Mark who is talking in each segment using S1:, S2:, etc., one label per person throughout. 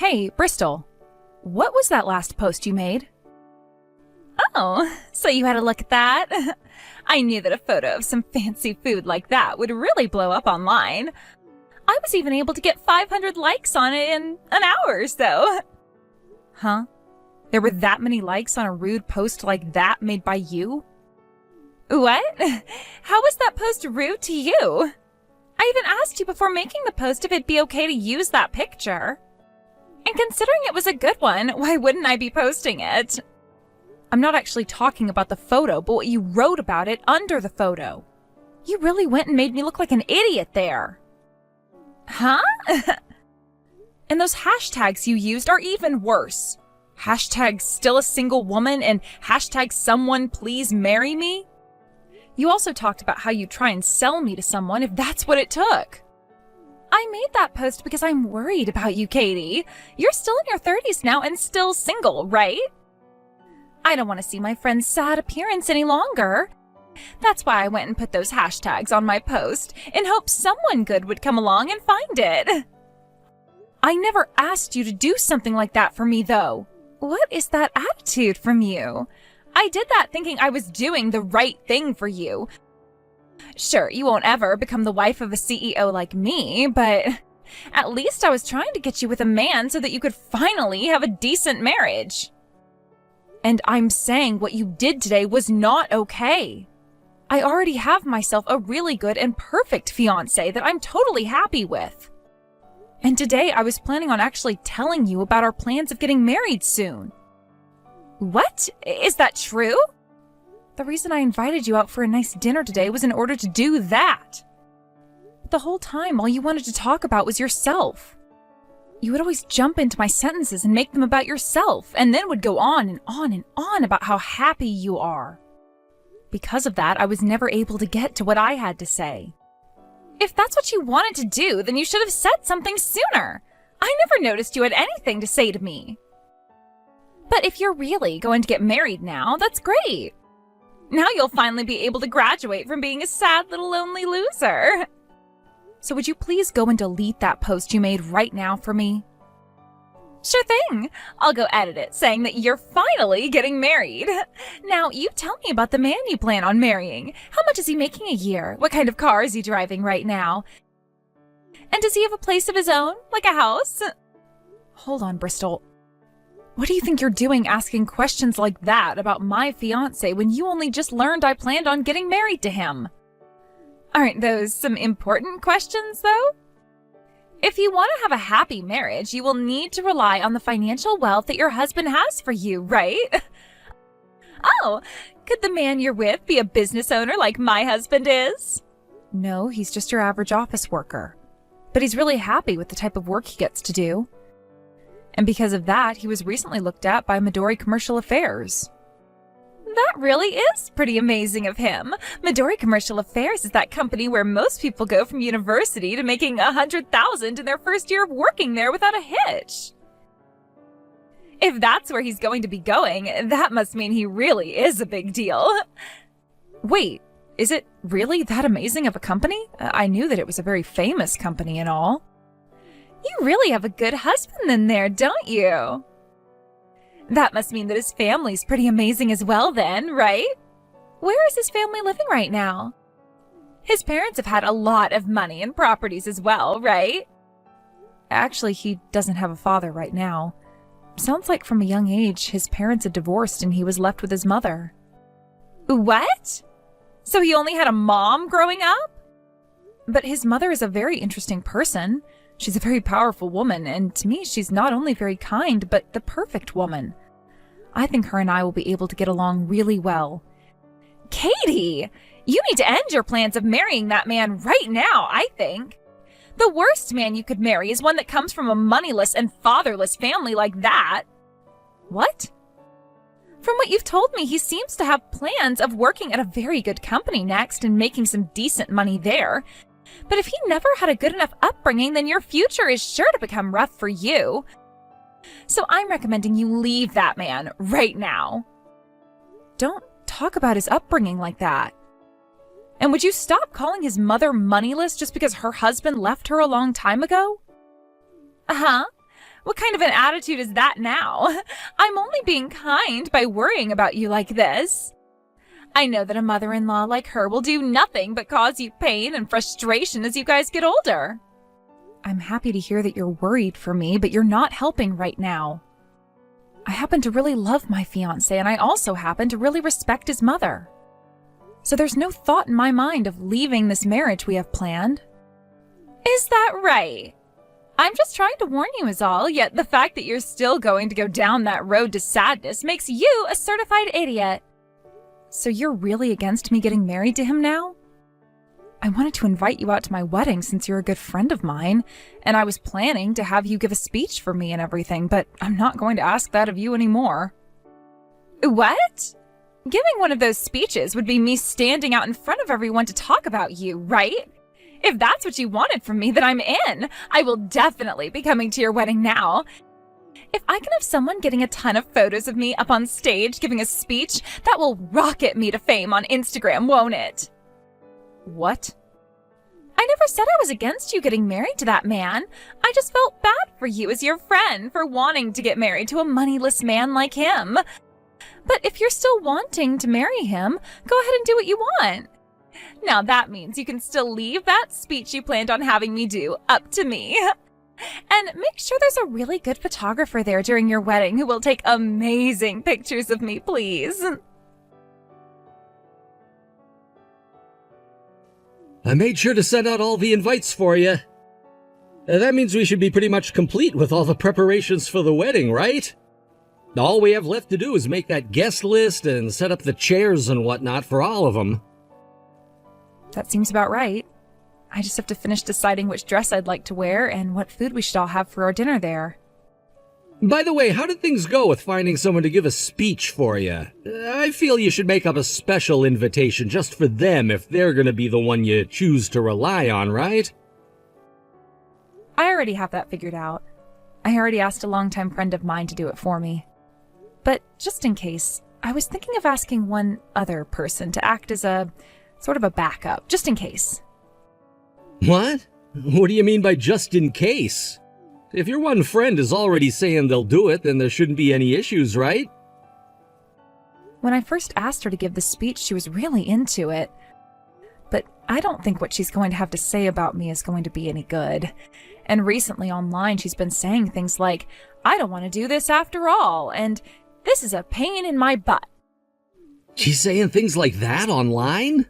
S1: Hey, Bristol, what was that last post you made?
S2: Oh, so you had a look at that? I knew that a photo of some fancy food like that would really blow up online. I was even able to get 500 likes on it in an hour or so.
S1: Huh? There were that many likes on a rude post like that made by you?
S2: What? How was that post rude to you? I even asked you before making the post if it'd be okay to use that picture. And considering it was a good one, why wouldn't I be posting it?
S1: I'm not actually talking about the photo, but what you wrote about it under the photo. You really went and made me look like an idiot there.
S2: Huh?
S1: And those hashtags you used are even worse. Hashtag still a single woman and hashtag someone please marry me. You also talked about how you try and sell me to someone if that's what it took.
S2: I made that post because I'm worried about you, Katie. You're still in your 30s now and still single, right? I don't want to see my friend's sad appearance any longer. That's why I went and put those hashtags on my post in hopes someone good would come along and find it.
S1: I never asked you to do something like that for me, though.
S2: What is that attitude from you? I did that thinking I was doing the right thing for you. Sure, you won't ever become the wife of a CEO like me, but at least I was trying to get you with a man so that you could finally have a decent marriage.
S1: And I'm saying what you did today was not okay. I already have myself a really good and perfect fiancé that I'm totally happy with. And today I was planning on actually telling you about our plans of getting married soon.
S2: What? Is that true?
S1: The reason I invited you out for a nice dinner today was in order to do that. But the whole time, all you wanted to talk about was yourself. You would always jump into my sentences and make them about yourself, and then would go on and on and on about how happy you are. Because of that, I was never able to get to what I had to say.
S2: If that's what you wanted to do, then you should have said something sooner. I never noticed you had anything to say to me. But if you're really going to get married now, that's great. Now you'll finally be able to graduate from being a sad little lonely loser.
S1: So would you please go and delete that post you made right now for me?
S2: Sure thing. I'll go edit it saying that you're finally getting married. Now, you tell me about the man you plan on marrying. How much is he making a year? What kind of car is he driving right now? And does he have a place of his own, like a house?
S1: Hold on, Bristol. What do you think you're doing asking questions like that about my fiancé when you only just learned I planned on getting married to him?
S2: Aren't those some important questions, though? If you want to have a happy marriage, you will need to rely on the financial wealth that your husband has for you, right? Oh, could the man you're with be a business owner like my husband is?
S1: No, he's just your average office worker. But he's really happy with the type of work he gets to do. And because of that, he was recently looked at by Midori Commercial Affairs.
S2: That really is pretty amazing of him. Midori Commercial Affairs is that company where most people go from university to making $100,000 in their first year of working there without a hitch. If that's where he's going to be going, that must mean he really is a big deal.
S1: Wait, is it really that amazing of a company? I knew that it was a very famous company and all.
S2: You really have a good husband in there, don't you? That must mean that his family's pretty amazing as well then, right? Where is his family living right now? His parents have had a lot of money and properties as well, right?
S1: Actually, he doesn't have a father right now. Sounds like from a young age, his parents had divorced and he was left with his mother.
S2: What? So he only had a mom growing up?
S1: But his mother is a very interesting person. She's a very powerful woman, and to me, she's not only very kind, but the perfect woman. I think her and I will be able to get along really well.
S2: Katie, you need to end your plans of marrying that man right now, I think. The worst man you could marry is one that comes from a moneyless and fatherless family like that.
S1: What?
S2: From what you've told me, he seems to have plans of working at a very good company next and making some decent money there. But if he never had a good enough upbringing, then your future is sure to become rough for you. So I'm recommending you leave that man right now.
S1: Don't talk about his upbringing like that. And would you stop calling his mother moneyless just because her husband left her a long time ago?
S2: Uh-huh. What kind of an attitude is that now? I'm only being kind by worrying about you like this. I know that a mother-in-law like her will do nothing but cause you pain and frustration as you guys get older.
S1: I'm happy to hear that you're worried for me, but you're not helping right now. I happen to really love my fiancé, and I also happen to really respect his mother. So there's no thought in my mind of leaving this marriage we have planned.
S2: Is that right? I'm just trying to warn you is all, yet the fact that you're still going to go down that road to sadness makes you a certified idiot.
S1: So you're really against me getting married to him now? I wanted to invite you out to my wedding since you're a good friend of mine, and I was planning to have you give a speech for me and everything, but I'm not going to ask that of you anymore.
S2: What? Giving one of those speeches would be me standing out in front of everyone to talk about you, right? If that's what you wanted from me, then I'm in. I will definitely be coming to your wedding now. If I can have someone getting a ton of photos of me up on stage giving a speech, that will rocket me to fame on Instagram, won't it?
S1: What?
S2: I never said I was against you getting married to that man. I just felt bad for you as your friend for wanting to get married to a moneyless man like him. But if you're still wanting to marry him, go ahead and do what you want. Now that means you can still leave that speech you planned on having me do up to me. And make sure there's a really good photographer there during your wedding who will take amazing pictures of me, please.
S3: I made sure to send out all the invites for you. That means we should be pretty much complete with all the preparations for the wedding, right? All we have left to do is make that guest list and set up the chairs and whatnot for all of them.
S1: That seems about right. I just have to finish deciding which dress I'd like to wear and what food we should all have for our dinner there.
S3: By the way, how did things go with finding someone to give a speech for you? I feel you should make up a special invitation just for them if they're going to be the one you choose to rely on, right?
S1: I already have that figured out. I already asked a longtime friend of mine to do it for me. But just in case, I was thinking of asking one other person to act as a sort of a backup, just in case.
S3: What? What do you mean by just in case? If your one friend is already saying they'll do it, then there shouldn't be any issues, right?
S1: When I first asked her to give the speech, she was really into it. But I don't think what she's going to have to say about me is going to be any good. And recently online, she's been saying things like, I don't want to do this after all, and this is a pain in my butt.
S3: She's saying things like that online?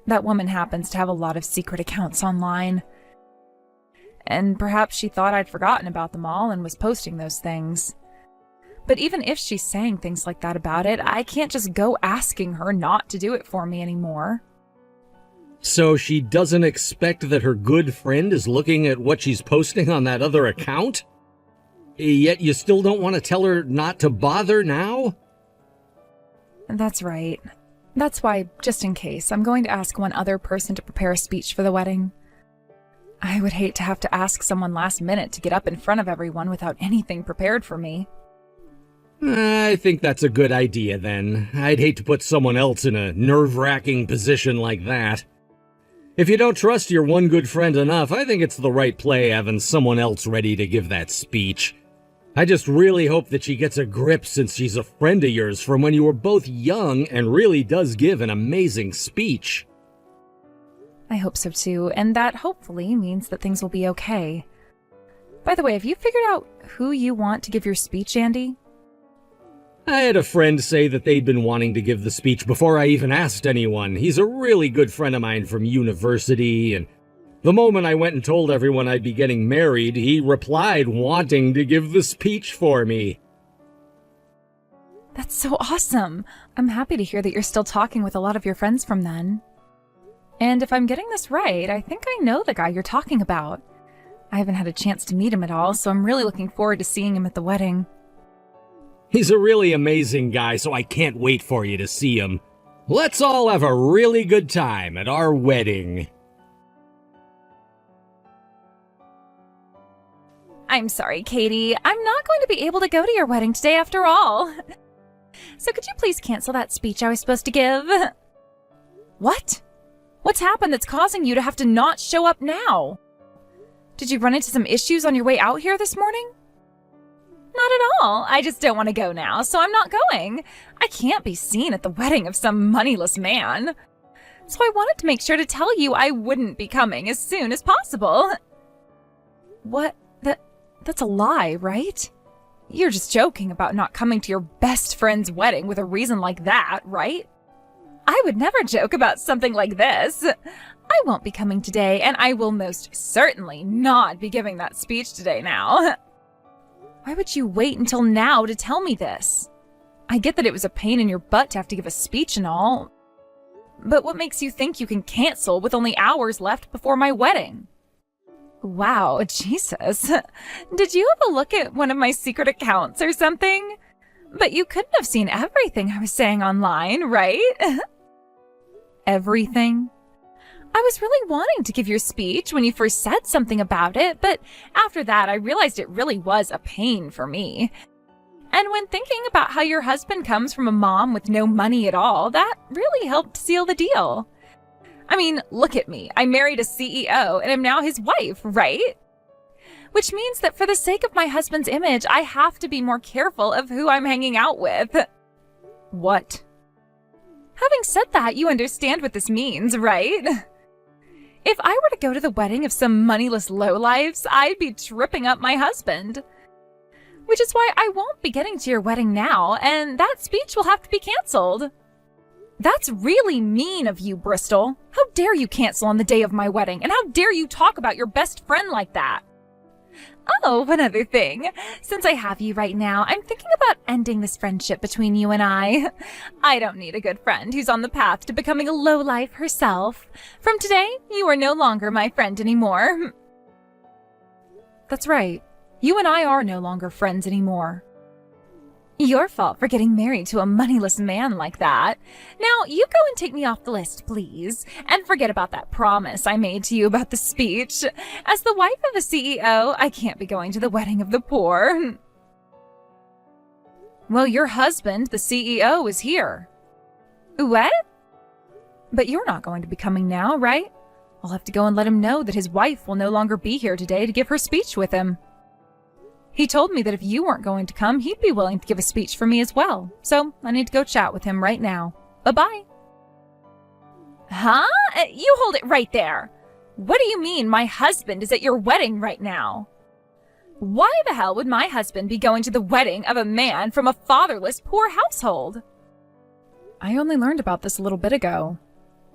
S1: That woman happens to have a lot of secret accounts online. And perhaps she thought I'd forgotten about them all and was posting those things. But even if she's saying things like that about it, I can't just go asking her not to do it for me anymore.
S3: So she doesn't expect that her good friend is looking at what she's posting on that other account? Yet you still don't want to tell her not to bother now?
S1: That's right. That's why, just in case, I'm going to ask one other person to prepare a speech for the wedding. I would hate to have to ask someone last minute to get up in front of everyone without anything prepared for me.
S3: I think that's a good idea, then. I'd hate to put someone else in a nerve-wracking position like that. If you don't trust your one good friend enough, I think it's the right play having someone else ready to give that speech. I just really hope that she gets a grip since she's a friend of yours from when you were both young and really does give an amazing speech.
S1: I hope so too, and that hopefully means that things will be okay. By the way, have you figured out who you want to give your speech, Andy?
S3: I had a friend say that they'd been wanting to give the speech before I even asked anyone. He's a really good friend of mine from university, and the moment I went and told everyone I'd be getting married, he replied wanting to give the speech for me.
S1: That's so awesome! I'm happy to hear that you're still talking with a lot of your friends from then. And if I'm getting this right, I think I know the guy you're talking about. I haven't had a chance to meet him at all, so I'm really looking forward to seeing him at the wedding.
S3: He's a really amazing guy, so I can't wait for you to see him. Let's all have a really good time at our wedding.
S2: I'm sorry, Katie. I'm not going to be able to go to your wedding today after all. So could you please cancel that speech I was supposed to give?
S1: What?
S2: What's happened that's causing you to have to not show up now?
S1: Did you run into some issues on your way out here this morning?
S2: Not at all. I just don't want to go now, so I'm not going. I can't be seen at the wedding of some moneyless man. So I wanted to make sure to tell you I wouldn't be coming as soon as possible.
S1: What? That's a lie, right? You're just joking about not coming to your best friend's wedding with a reason like that, right?
S2: I would never joke about something like this. I won't be coming today, and I will most certainly not be giving that speech today now.
S1: Why would you wait until now to tell me this? I get that it was a pain in your butt to have to give a speech and all, but what makes you think you can cancel with only hours left before my wedding?
S2: Wow, Jesus. Did you have a look at one of my secret accounts or something? But you couldn't have seen everything I was saying online, right?
S1: Everything?
S2: I was really wanting to give your speech when you first said something about it, but after that I realized it really was a pain for me. And when thinking about how your husband comes from a mom with no money at all, that really helped seal the deal. I mean, look at me. I married a CEO and am now his wife, right? Which means that for the sake of my husband's image, I have to be more careful of who I'm hanging out with.
S1: What?
S2: Having said that, you understand what this means, right? If I were to go to the wedding of some moneyless lowlifes, I'd be tripping up my husband. Which is why I won't be getting to your wedding now, and that speech will have to be canceled.
S1: That's really mean of you, Bristol. How dare you cancel on the day of my wedding, and how dare you talk about your best friend like that?
S2: Oh, one other thing. Since I have you right now, I'm thinking about ending this friendship between you and I. I don't need a good friend who's on the path to becoming a lowlife herself. From today, you are no longer my friend anymore.
S1: That's right. You and I are no longer friends anymore.
S2: Your fault for getting married to a moneyless man like that. Now, you go and take me off the list, please. And forget about that promise I made to you about the speech. As the wife of a CEO, I can't be going to the wedding of the poor.
S1: Well, your husband, the CEO, is here.
S2: What?
S1: But you're not going to be coming now, right? I'll have to go and let him know that his wife will no longer be here today to give her speech with him. He told me that if you weren't going to come, he'd be willing to give a speech for me as well. So I need to go chat with him right now. Bye-bye.
S2: Huh? You hold it right there. What do you mean my husband is at your wedding right now? Why the hell would my husband be going to the wedding of a man from a fatherless, poor household?
S1: I only learned about this a little bit ago.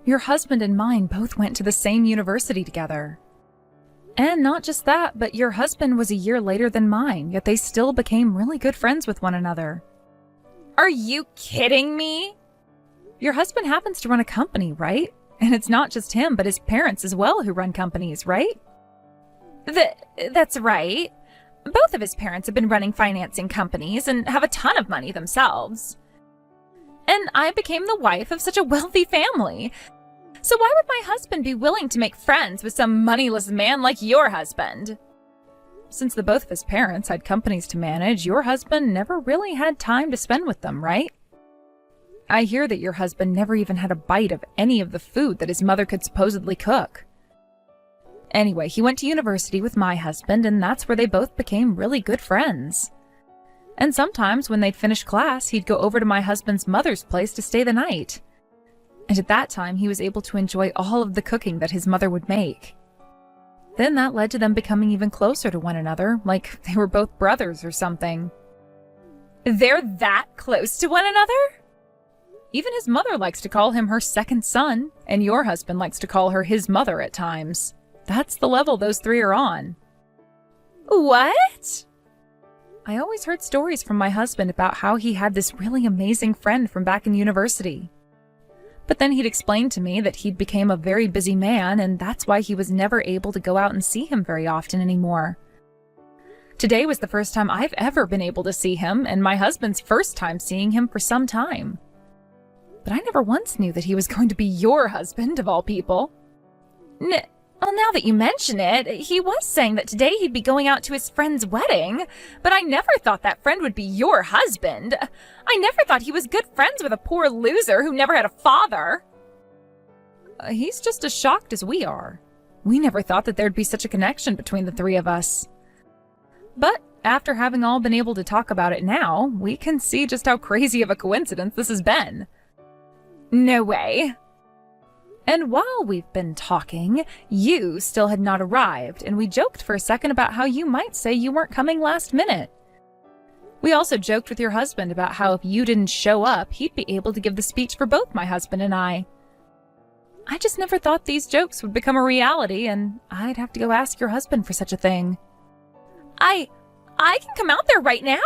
S1: Your husband and mine both went to the same university together. And not just that, but your husband was a year later than mine, yet they still became really good friends with one another.
S2: Are you kidding me?
S1: Your husband happens to run a company, right? And it's not just him, but his parents as well who run companies, right?
S2: That's right. Both of his parents have been running financing companies and have a ton of money themselves. And I became the wife of such a wealthy family. So why would my husband be willing to make friends with some moneyless man like your husband?
S1: Since the both of his parents had companies to manage, your husband never really had time to spend with them, right? I hear that your husband never even had a bite of any of the food that his mother could supposedly cook. Anyway, he went to university with my husband, and that's where they both became really good friends. And sometimes when they'd finish class, he'd go over to my husband's mother's place to stay the night. And at that time, he was able to enjoy all of the cooking that his mother would make. Then that led to them becoming even closer to one another, like they were both brothers or something.
S2: They're that close to one another?
S1: Even his mother likes to call him her second son, and your husband likes to call her his mother at times. That's the level those three are on.
S2: What?
S1: I always heard stories from my husband about how he had this really amazing friend from back in university. But then he'd explain to me that he'd became a very busy man, and that's why he was never able to go out and see him very often anymore. Today was the first time I've ever been able to see him, and my husband's first time seeing him for some time. But I never once knew that he was going to be your husband, of all people.
S2: Well, now that you mention it, he was saying that today he'd be going out to his friend's wedding, but I never thought that friend would be your husband. I never thought he was good friends with a poor loser who never had a father.
S1: He's just as shocked as we are. We never thought that there'd be such a connection between the three of us. But after having all been able to talk about it now, we can see just how crazy of a coincidence this has been.
S2: No way.
S1: And while we've been talking, you still had not arrived, and we joked for a second about how you might say you weren't coming last minute. We also joked with your husband about how if you didn't show up, he'd be able to give the speech for both my husband and I. I just never thought these jokes would become a reality, and I'd have to go ask your husband for such a thing.
S2: I can come out there right now.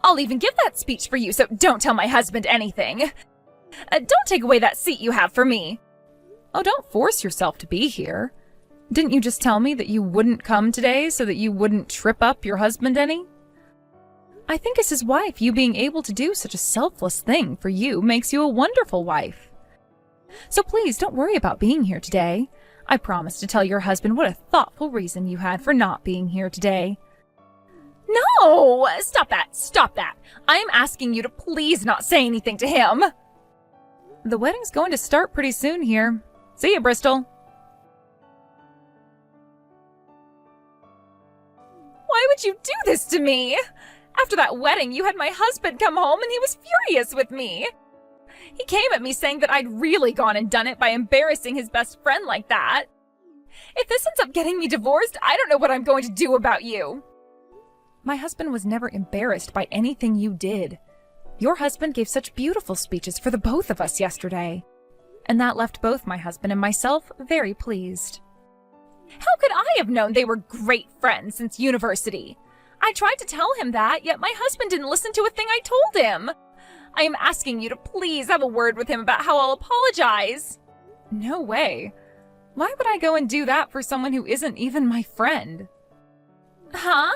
S2: I'll even give that speech for you, so don't tell my husband anything. Don't take away that seat you have for me.
S1: Oh, don't force yourself to be here. Didn't you just tell me that you wouldn't come today so that you wouldn't trip up your husband any? I think as his wife, you being able to do such a selfless thing for you makes you a wonderful wife. So please don't worry about being here today. I promise to tell your husband what a thoughtful reason you had for not being here today.
S2: No! Stop that! I'm asking you to please not say anything to him.
S1: The wedding's going to start pretty soon here. See ya, Bristol.
S2: Why would you do this to me? After that wedding, you had my husband come home and he was furious with me. He came at me saying that I'd really gone and done it by embarrassing his best friend like that. If this ends up getting me divorced, I don't know what I'm going to do about you.
S1: My husband was never embarrassed by anything you did. Your husband gave such beautiful speeches for the both of us yesterday. And that left both my husband and myself very pleased.
S2: How could I have known they were great friends since university? I tried to tell him that, yet my husband didn't listen to a thing I told him. I am asking you to please have a word with him about how I'll apologize.
S1: No way. Why would I go and do that for someone who isn't even my friend?
S2: Huh?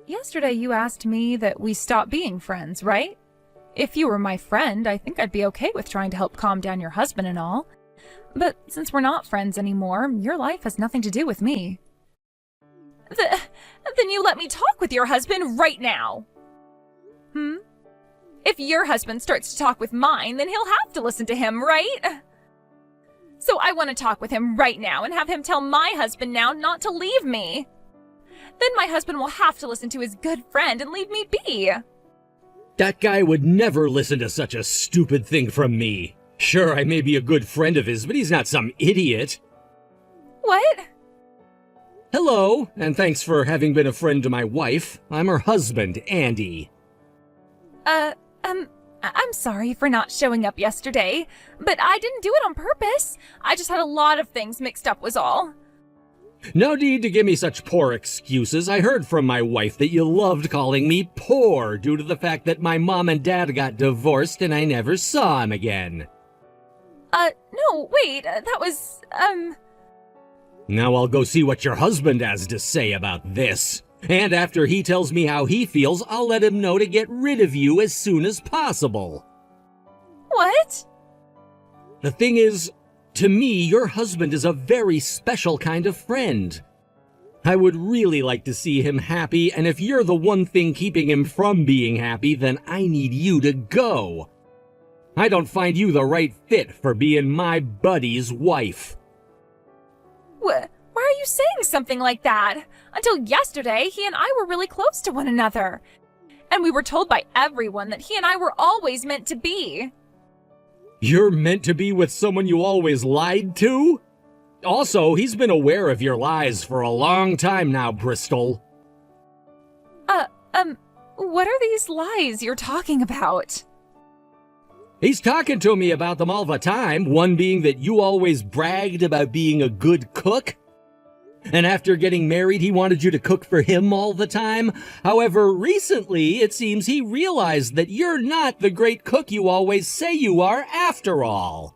S1: Yesterday you asked me that we stop being friends, right? If you were my friend, I think I'd be okay with trying to help calm down your husband and all. But since we're not friends anymore, your life has nothing to do with me.
S2: Then you let me talk with your husband right now. If your husband starts to talk with mine, then he'll have to listen to him, right? So I want to talk with him right now and have him tell my husband now not to leave me. Then my husband will have to listen to his good friend and leave me be.
S3: That guy would never listen to such a stupid thing from me. Sure, I may be a good friend of his, but he's not some idiot.
S2: What?
S3: Hello, and thanks for having been a friend to my wife. I'm her husband, Andy.
S2: I'm sorry for not showing up yesterday, but I didn't do it on purpose. I just had a lot of things mixed up was all.
S3: No need to give me such poor excuses. I heard from my wife that you loved calling me poor due to the fact that my mom and dad got divorced and I never saw him again.
S2: No, wait, that was,
S3: Now I'll go see what your husband has to say about this. And after he tells me how he feels, I'll let him know to get rid of you as soon as possible.
S2: What?
S3: The thing is, to me, your husband is a very special kind of friend. I would really like to see him happy, and if you're the one thing keeping him from being happy, then I need you to go. I don't find you the right fit for being my buddy's wife.
S2: Why are you saying something like that? Until yesterday, he and I were really close to one another. And we were told by everyone that he and I were always meant to be.
S3: You're meant to be with someone you always lied to? Also, he's been aware of your lies for a long time now, Bristol.
S2: What are these lies you're talking about?
S3: He's talking to me about them all the time, one being that you always bragged about being a good cook. And after getting married, he wanted you to cook for him all the time. However, recently, it seems he realized that you're not the great cook you always say you are after all.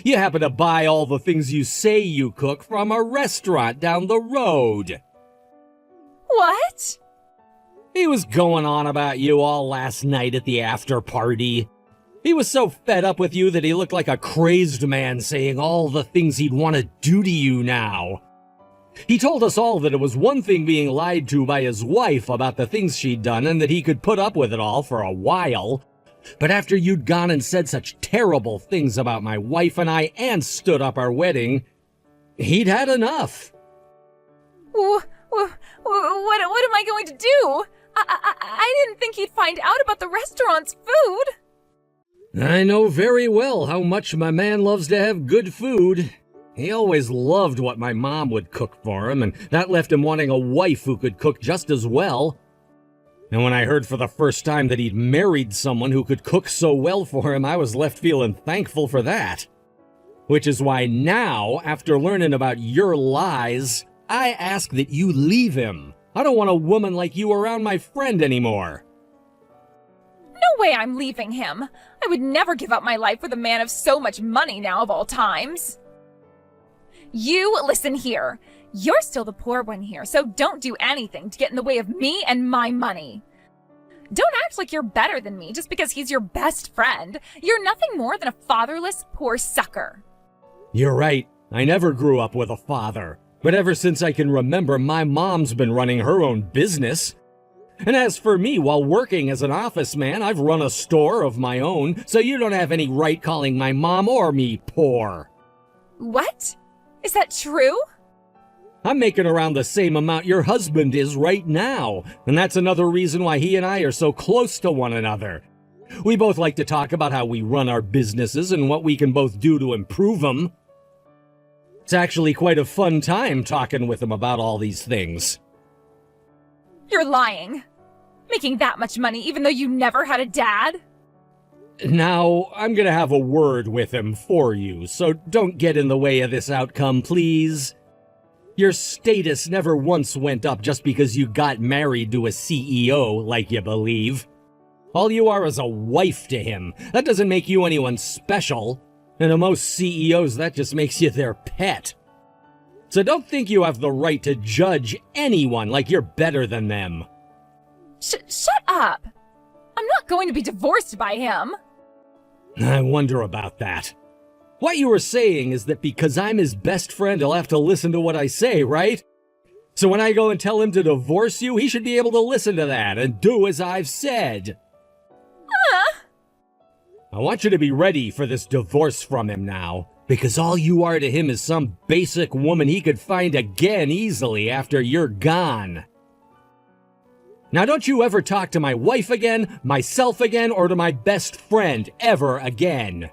S3: You happen to buy all the things you say you cook from a restaurant down the road.
S2: What?
S3: He was going on about you all last night at the after party. He was so fed up with you that he looked like a crazed man saying all the things he'd want to do to you now. He told us all that it was one thing being lied to by his wife about the things she'd done and that he could put up with it all for a while. But after you'd gone and said such terrible things about my wife and I and stood up our wedding, He'd had enough.
S2: What am I going to do? I didn't think he'd find out about the restaurant's food.
S3: I know very well how much my man loves to have good food. He always loved what my mom would cook for him, and that left him wanting a wife who could cook just as well. And when I heard for the first time that he'd married someone who could cook so well for him, I was left feeling thankful for that. Which is why now, after learning about your lies, I ask that you leave him. I don't want a woman like you around my friend anymore.
S2: No way I'm leaving him. I would never give up my life with a man of so much money now of all times. You listen here. You're still the poor one here, so don't do anything to get in the way of me and my money. Don't act like you're better than me just because he's your best friend. You're nothing more than a fatherless, poor sucker.
S3: You're right. I never grew up with a father. But ever since I can remember, my mom's been running her own business. And as for me, while working as an office man, I've run a store of my own, so you don't have any right calling my mom or me poor.
S2: What? Is that true?
S3: I'm making around the same amount your husband is right now, and that's another reason why he and I are so close to one another. We both like to talk about how we run our businesses and what we can both do to improve them. It's actually quite a fun time talking with him about all these things.
S2: You're lying. Making that much money even though you never had a dad?
S3: Now, I'm gonna have a word with him for you, so don't get in the way of this outcome, please. Your status never once went up just because you got married to a CEO, like you believe. All you are is a wife to him. That doesn't make you anyone special. And to most CEOs, that just makes you their pet. So don't think you have the right to judge anyone like you're better than them.
S2: Shut up! I'm not going to be divorced by him.
S3: I wonder about that. What you were saying is that because I'm his best friend, he'll have to listen to what I say, right? So when I go and tell him to divorce you, he should be able to listen to that and do as I've said. I want you to be ready for this divorce from him now, because all you are to him is some basic woman he could find again easily after you're gone. Now don't you ever talk to my wife again, myself again, or to my best friend ever again.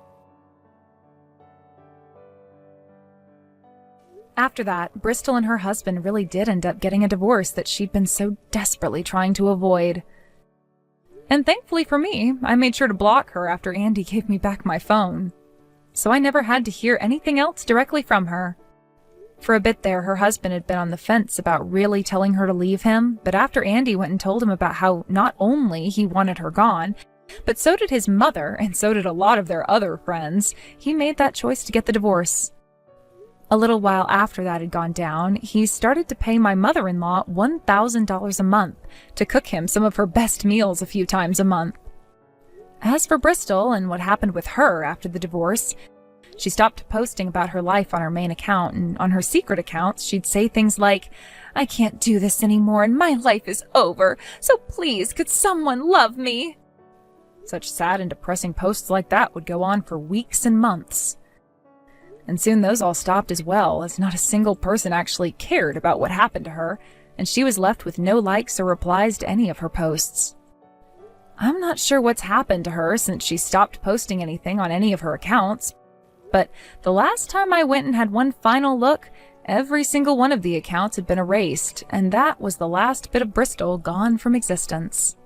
S1: After that, Bristol and her husband really did end up getting a divorce that she'd been so desperately trying to avoid. And thankfully for me, I made sure to block her after Andy gave me back my phone. So I never had to hear anything else directly from her. For a bit there, her husband had been on the fence about really telling her to leave him, but after Andy went and told him about how not only he wanted her gone, but so did his mother, and so did a lot of their other friends, he made that choice to get the divorce. A little while after that had gone down, he started to pay my mother-in-law $1,000 a month to cook him some of her best meals a few times a month. As for Bristol and what happened with her after the divorce, she stopped posting about her life on her main account, and on her secret accounts, she'd say things like, "I can't do this anymore and my life is over, so please could someone love me?" Such sad and depressing posts like that would go on for weeks and months. And soon those all stopped as well, as not a single person actually cared about what happened to her, and she was left with no likes or replies to any of her posts. I'm not sure what's happened to her since she stopped posting anything on any of her accounts, but the last time I went and had one final look, every single one of the accounts had been erased, and that was the last bit of Bristol gone from existence.